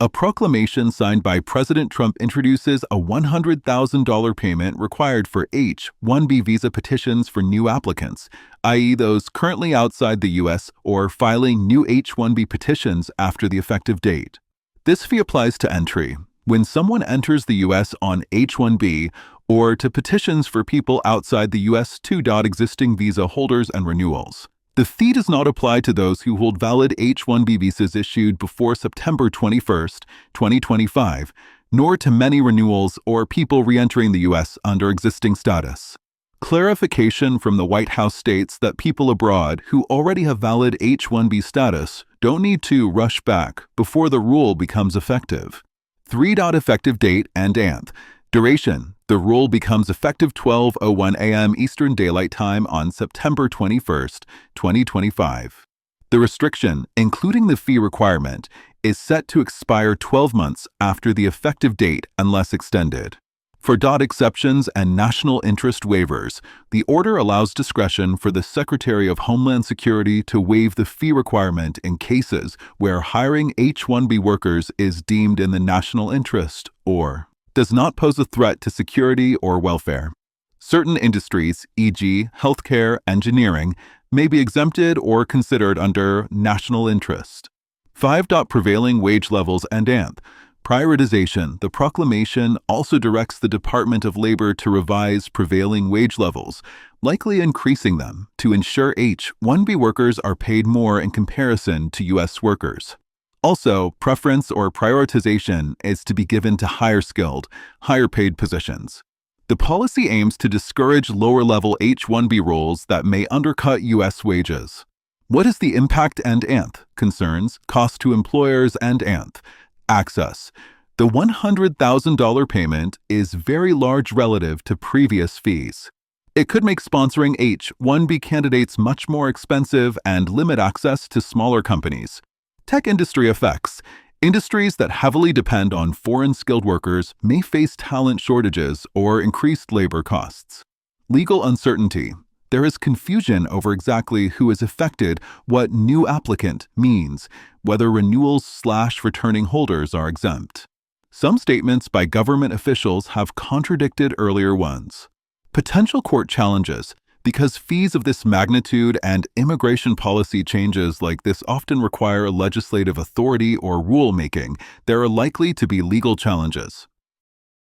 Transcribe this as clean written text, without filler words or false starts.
A proclamation signed by President Trump introduces a $100,000 payment required for H-1B visa petitions for new applicants, i.e. those currently outside the U.S. or filing new H-1B petitions after the effective date. This fee applies to entry when someone enters the U.S. on H-1B or to petitions for people outside the U.S. to existing visa holders and renewals. The fee does not apply to those who hold valid H-1B visas issued before September 21, 2025, nor to many renewals or people re-entering the U.S. under existing status. Clarification from the White House states that people abroad who already have valid H-1B status don't need to rush back before the rule becomes effective. 3. Effective date and ANTH. Duration. The rule becomes effective 12:01 a.m. Eastern Daylight Time on September 21, 2025. The restriction, including the fee requirement, is set to expire 12 months after the effective date unless extended. For exceptions and national interest waivers, the order allows discretion for the Secretary of Homeland Security to waive the fee requirement in cases where hiring H-1B workers is deemed in the national interest or does not pose a threat to security or welfare. Certain industries, e.g., healthcare, engineering, may be exempted or considered under national interest. 5. Prevailing wage levels and ANTH. Prioritization. The proclamation also directs the Department of Labor to revise prevailing wage levels, likely increasing them, to ensure H-1B workers are paid more in comparison to U.S. workers. Also, preference or prioritization is to be given to higher-skilled, higher-paid positions. The policy aims to discourage lower-level H-1B roles that may undercut U.S. wages. What is the impact and ANTH? Concerns, cost to employers and ANTH. Access. The $100,000 payment is very large relative to previous fees. It could make sponsoring H-1B candidates much more expensive and limit access to smaller companies. Tech industry effects. Industries that heavily depend on foreign skilled workers may face talent shortages or increased labor costs. Legal uncertainty. There is confusion over exactly who is affected, what new applicant means, whether renewals/returning holders are exempt. Some statements by government officials have contradicted earlier ones. Potential court challenges. Because fees of this magnitude and immigration policy changes like this often require legislative authority or rulemaking, there are likely to be legal challenges.